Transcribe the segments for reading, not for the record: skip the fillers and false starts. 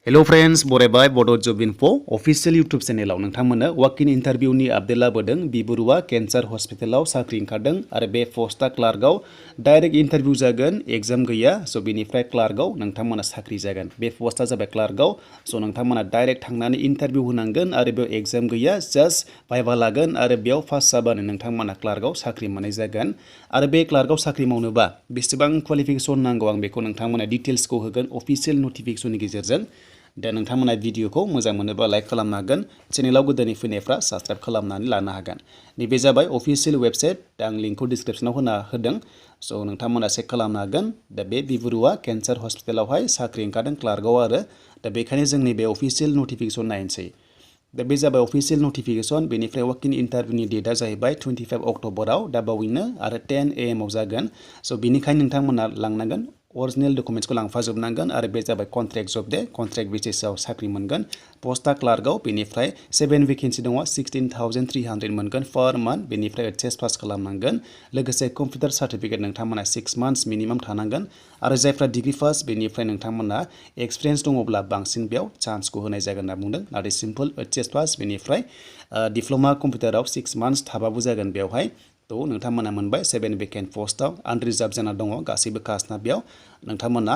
Hello friends, बरायबाय Bodo Job Info official YouTube channel आव नोंथांमोननो walk-in interview नि update लाबोदों Barooah cancer हॉस्पिटलाव साख्रि ओंखारदों आरो बे पोस्टआ क्लार्कआव डाइरेक्ट इन्टारभिउ जागोन एग्जाम गैया स' बेनिफ्राय क्लार्कआव नोंथांमोना साख्रि जागोन बे पोस्टआ जाबाय क्लार्कआव स' नोंथांमोना डाइरेक्ट थांनानै इन्टारभिउ होनांगोन आरो बेयाव एग्जाम गैया जास्ट भाइभा लागोन आरो बेयाव पास जाबानो नोंथांमोना क्लार्कआव साख्रि मोननाय जागोन आरो बे क्लार्कआव साख्रि मावनोबा बेसेबां क्वालिफिकेशन नांगौ आं बेखौ नोंथांमोना डिटेल्सखौ होगोन अफिशियेल नटिफिकेशननि गेजेरजों दा नोंथांमोना भिडिअखौ मोजां मोनोबा लाइक खालामनो हागोन चेनेलाव गोदानै फैनायफ्रा साबस्क्राइब खालामनानै लानो हागोन नैबे जाबाय अफिशियेल वेबसाइट दा आं लिंकखौ डिसक्रिप्शनाव होदों स' नोंथांमोना चेक खालामनो हागोन दा बे Barooah कैंसर हॉस्पिटलावहाय साख्रि ओंखारदों क्लार्कआव आरो दा बेखायनो जोंनि बे अफिशियेल नटिफिकेशन नायनोसै दा बे जाबाय अफिशियेल नटिफिकेशन बेनिफ्राय वाक-इन इन्टारभिउनि डेटआ जाहैबाय 25 अक्ट'बराव दा बावैनो आरो 10 AM आव जागोन स' बेनिखायनो नोंथांमोना लांनांगोन अरिजिनेल डकुमेन्ट्सखौ लांफाजोबनांगोन आरो बे जाबाय कन्ट्रेक्ट जब दे कन्ट्रेक्ट बेसिसआव साख्रि मोनगोन पोस्टआ क्लार्कआव बेनिफ्राय 7 भेकेन्सि दङ 16,300 मोनगोन पर मान्थ बेनिफ्राय एचएस पास खालामनांगोन लोगोसे कम्पिउटार सार्टिफिकेट नोंथांमोना 6 months मिनिमाम थानांगोन आरो जायफ्रा डिग्री पास बेनिफ्राय नोंथांमोना एक्सपिरियेन्स दङब्ला बांसिन बेयाव चान्सखौ होनाय जागोन होनना बुंदों नाथाय सिम्पल एचएस पास बेनिफ्राय डिप्ल'मा कम्पिउटाराव 6 months थाबाबो जागोन बेवहाय थ' नोंथांमोना मोनबाय 7 भेकेन्ट पोस्टआव आनरिजार्भ जाना दङ गासैबो कास्टना बेयाव नोंथांमोना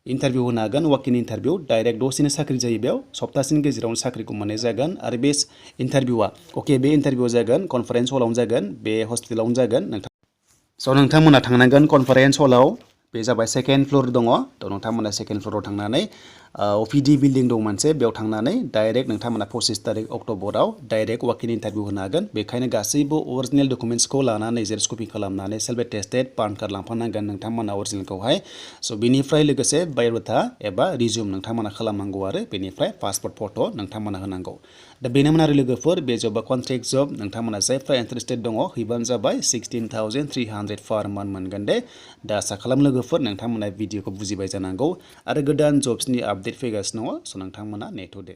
इन्टारभिउ होनो हागोन वाक-इन इन्टारभिउ डाइरेक्ट दसेनो साख्रि जायो बेयाव सप्तासेनि गेजेरावनो साख्रिखौ मोननाय जागोन आरो बे इन्टारभिउआ बे इन्टारभिउआ जागोन कनफारेन्स हलावनो जागोन बे हस्पिटालावनो जागोन स' नोंथांमोना थांनांगोन कनफारेन्स हलाव बे जाबाय सेकेन्ड फ्ल'र दङ थ' नोंथांमोना सेकेन्ड फ्ल'राव थांनानै अपिडि बिल्डिं दं मोनसे बेयाव थांनानै डाइरेक्ट नोंथांमोना 25 अक्ट'बराव डाइरेक्ट वाक-इन इन्टारभिउ होनो हागोन बेखायनो गासैबो अरिजिनेल डकुमेन्ट्सखौ लानानै जेरक्स कपि खालामनानै सेल्फ एटेस्टेड पान कार्ड लांफानांगोन नोंथांमोना अरिजिनेलखौहाय स' बेनिफ्राय लोगोसे बाय'डाटा एबा रिज्यूम नोंथांमोना खालामनांगौ आरो बेनिफ्राय पासपर्ट फट' नोंथांमोना होनांगौ दा बेनोमोन आरो लोगोफोर बे जबा कन्ट्रेक्ट जब नोंथांमोना जायफ्रा इन्टारेस्टेड दङ हैबानो जाबाय 16,300 पर मान्थ मोनगोन दे दा आसा खालाम लोगोफोर नोंथांमोना भिडिअखौ बुजिबाय जानांगौ आरो गोदान जब्सनि आपडेट फैगासिनो दङ स' नोंथांमोना नेथ'दो